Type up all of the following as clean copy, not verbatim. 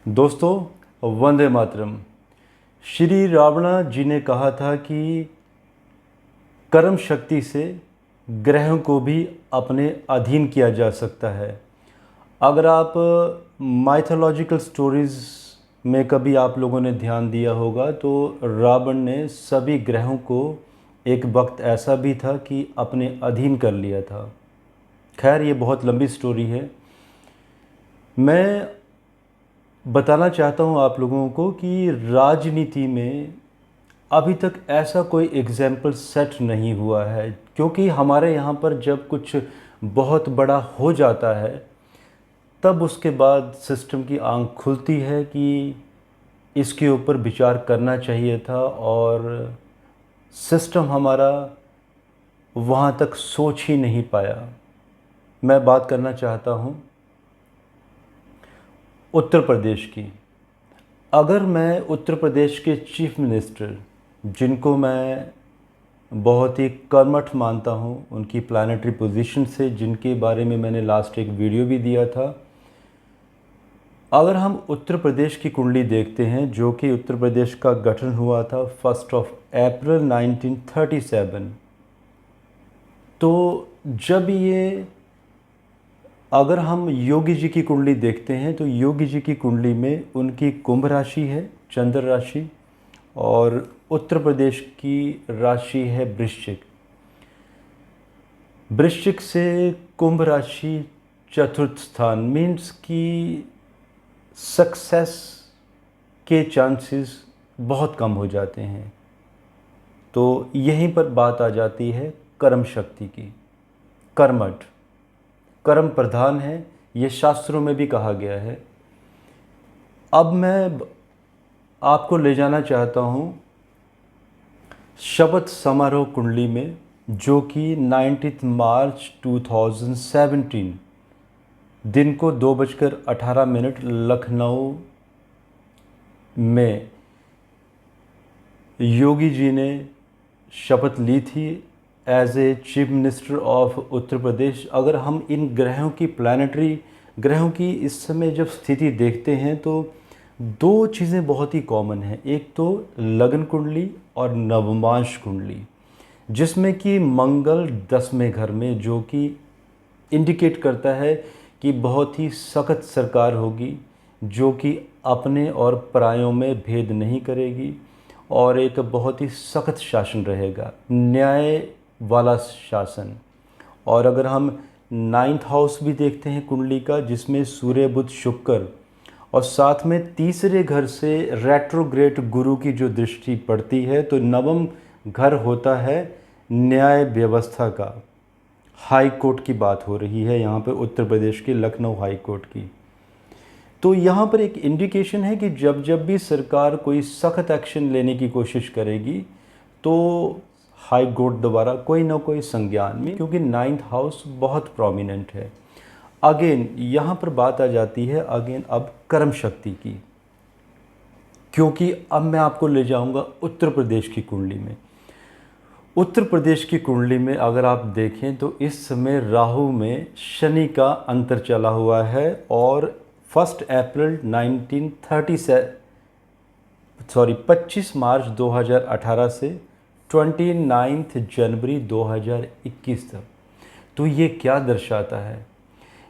दोस्तों, वंदे मातरम। श्री रावणा जी ने कहा था कि कर्म शक्ति से ग्रहों को भी अपने अधीन किया जा सकता है। अगर आप माइथोलॉजिकल स्टोरीज़ में कभी आप लोगों ने ध्यान दिया होगा तो रावण ने सभी ग्रहों को एक वक्त ऐसा भी था कि अपने अधीन कर लिया था। खैर, ये बहुत लंबी स्टोरी है। मैं बताना चाहता हूँ आप लोगों को कि राजनीति में अभी तक ऐसा कोई एग्जाम्पल सेट नहीं हुआ है, क्योंकि हमारे यहाँ पर जब कुछ बहुत बड़ा हो जाता है तब उसके बाद सिस्टम की आंख खुलती है कि इसके ऊपर विचार करना चाहिए था, और सिस्टम हमारा वहाँ तक सोच ही नहीं पाया। मैं बात करना चाहता हूँ उत्तर प्रदेश की। अगर मैं उत्तर प्रदेश के चीफ मिनिस्टर, जिनको मैं बहुत ही कर्मठ मानता हूँ उनकी प्लानिटरी पोजीशन से, जिनके बारे में मैंने लास्ट एक वीडियो भी दिया था, अगर हम उत्तर प्रदेश की कुंडली देखते हैं, जो कि उत्तर प्रदेश का गठन हुआ था 1 अप्रैल 1937, तो जब ये, अगर हम योगी जी की कुंडली देखते हैं तो योगी जी की कुंडली में उनकी कुंभ राशि है, चंद्र राशि, और उत्तर प्रदेश की राशि है वृश्चिक। वृश्चिक से कुंभ राशि चतुर्थ स्थान मीन्स कि सक्सेस के चांसेस बहुत कम हो जाते हैं। तो यहीं पर बात आ जाती है कर्म शक्ति की। कर्मठ, कर्म प्रधान है, ये शास्त्रों में भी कहा गया है। अब मैं आपको ले जाना चाहता हूँ शपथ समारोह कुंडली में, जो कि 19 मार्च 2017 दिन को 2:18 लखनऊ में योगी जी ने शपथ ली थी as a chief minister of Uttar Pradesh. अगर हम इन ग्रहों की प्लानिटरी ग्रहों की इस समय जब स्थिति देखते हैं तो दो चीज़ें बहुत ही कॉमन हैं। एक तो लग्न कुंडली और नवमांश कुंडली, जिसमें कि मंगल 10वें घर में, जो कि इंडिकेट करता है कि बहुत ही सख्त सरकार होगी, जो कि अपने और परायों में भेद नहीं करेगी, और एक बहुत ही सख्त शासन रहेगा, न्याय वाला शासन। और अगर हम 9th हाउस भी देखते हैं कुंडली का, जिसमें सूर्य बुध शुक्र, और साथ में तीसरे घर से रेट्रोग्रेड गुरु की जो दृष्टि पड़ती है, तो नवम घर होता है न्याय व्यवस्था का। हाई कोर्ट की बात हो रही है यहाँ पे, उत्तर प्रदेश के लखनऊ हाई कोर्ट की। तो यहाँ पर एक इंडिकेशन है कि जब जब भी सरकार कोई सख्त एक्शन लेने की कोशिश करेगी तो हाई कोर्ट द्वारा कोई ना कोई संज्ञान में, क्योंकि 9th हाउस बहुत प्रोमिनेंट है। अगेन यहाँ पर बात आ जाती है अब कर्म शक्ति की, क्योंकि अब मैं आपको ले जाऊँगा उत्तर प्रदेश की कुंडली में। उत्तर प्रदेश की कुंडली में अगर आप देखें तो इस समय राहु में शनि का अंतर चला हुआ है, और 1 अप्रैल 25 मार्च 2018 से 29 जनवरी 2021 तक। तो ये क्या दर्शाता है?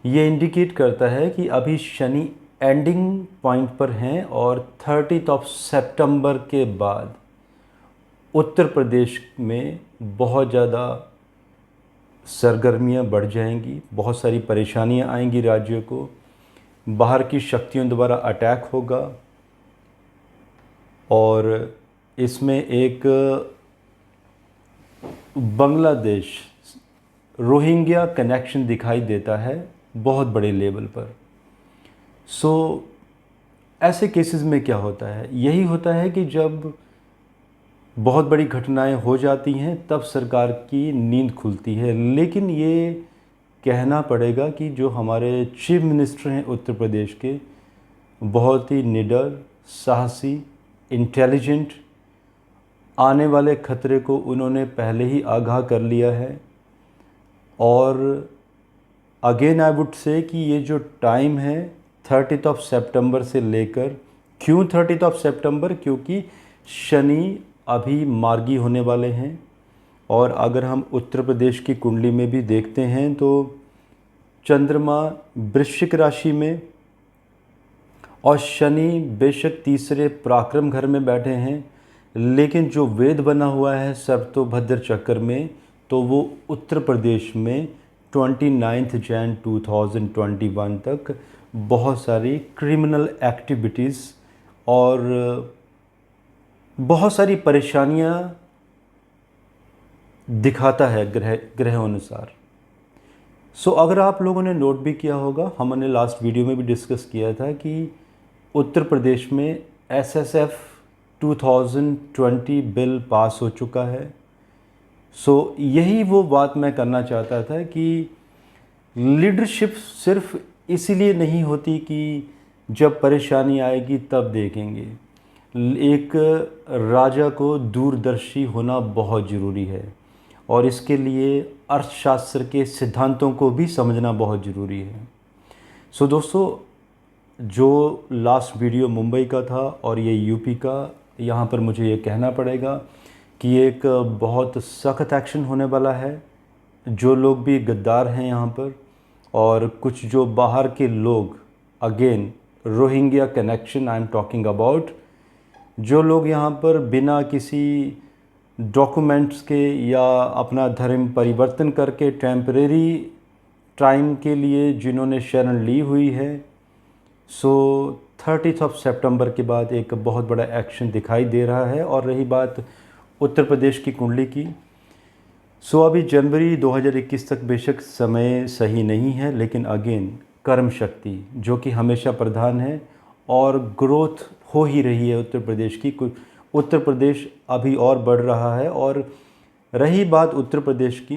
ये इंडिकेट करता है कि अभी शनि एंडिंग पॉइंट पर हैं, और 30 सितंबर के बाद उत्तर प्रदेश में बहुत ज़्यादा सरगर्मियां बढ़ जाएंगी, बहुत सारी परेशानियां आएंगी राज्यों को, बाहर की शक्तियों द्वारा अटैक होगा, और इसमें एक बांग्लादेश रोहिंग्या कनेक्शन दिखाई देता है बहुत बड़े लेवल पर। ऐसे केसेस में क्या होता है? यही होता है कि जब बहुत बड़ी घटनाएं हो जाती हैं तब सरकार की नींद खुलती है। लेकिन ये कहना पड़ेगा कि जो हमारे चीफ मिनिस्टर हैं उत्तर प्रदेश के, बहुत ही निडर, साहसी, इंटेलिजेंट, आने वाले खतरे को उन्होंने पहले ही आगाह कर लिया है। और अगेन आई वुड से कि ये जो टाइम है 30 सितंबर से लेकर, क्यों 30 सितंबर? क्योंकि शनि अभी मार्गी होने वाले हैं। और अगर हम उत्तर प्रदेश की कुंडली में भी देखते हैं तो चंद्रमा वृश्चिक राशि में और शनि बेशक तीसरे पराक्रम घर में बैठे हैं, लेकिन जो वेद बना हुआ है सर्वतोभद्र चक्र में, तो वो उत्तर प्रदेश में 29 जैन 2021 तक बहुत सारी क्रिमिनल एक्टिविटीज़ और बहुत सारी परेशानियां दिखाता है ग्रह अनुसार। सो अगर आप लोगों ने नोट भी किया होगा, हमने लास्ट वीडियो में भी डिस्कस किया था कि उत्तर प्रदेश में SSF 2020 बिल पास हो चुका है। सो यही वो बात मैं करना चाहता था कि लीडरशिप सिर्फ इसीलिए नहीं होती कि जब परेशानी आएगी तब देखेंगे। एक राजा को दूरदर्शी होना बहुत ज़रूरी है और इसके लिए अर्थशास्त्र के सिद्धांतों को भी समझना बहुत ज़रूरी है। सो दोस्तों, जो लास्ट वीडियो मुंबई का था और ये यूपी का, यहाँ पर मुझे ये कहना पड़ेगा कि एक बहुत सख्त एक्शन होने वाला है। जो लोग भी गद्दार हैं यहाँ पर और कुछ जो बाहर के लोग, again Rohingya connection I am talking about, जो लोग यहाँ पर बिना किसी डॉक्यूमेंट्स के या अपना धर्म परिवर्तन करके टेम्परेरी टाइम के लिए जिन्होंने शरण ली हुई है, सो 30 सितंबर के बाद एक बहुत बड़ा एक्शन दिखाई दे रहा है। और रही बात उत्तर प्रदेश की कुंडली की, सो अभी जनवरी 2021 तक बेशक समय सही नहीं है, लेकिन अगेन कर्म शक्ति जो कि हमेशा प्रधान है और ग्रोथ हो ही रही है उत्तर प्रदेश की। उत्तर प्रदेश अभी और बढ़ रहा है। और रही बात उत्तर प्रदेश की,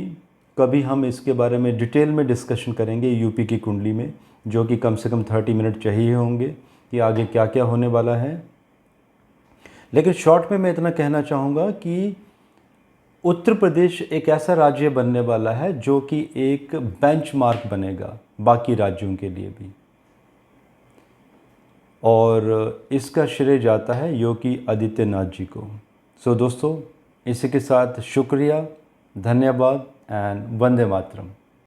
कभी हम इसके बारे में डिटेल में डिस्कशन करेंगे यूपी की कुंडली में, जो कि कम से कम 30 मिनट चाहिए होंगे कि आगे क्या क्या होने वाला है। लेकिन शॉर्ट में मैं इतना कहना चाहूँगा कि उत्तर प्रदेश एक ऐसा राज्य बनने वाला है जो कि एक बेंचमार्क बनेगा बाकी राज्यों के लिए भी, और इसका श्रेय जाता है योगी आदित्यनाथ जी को। सो दोस्तों, इसी के साथ शुक्रिया, धन्यवाद एंड वंदे मातरम।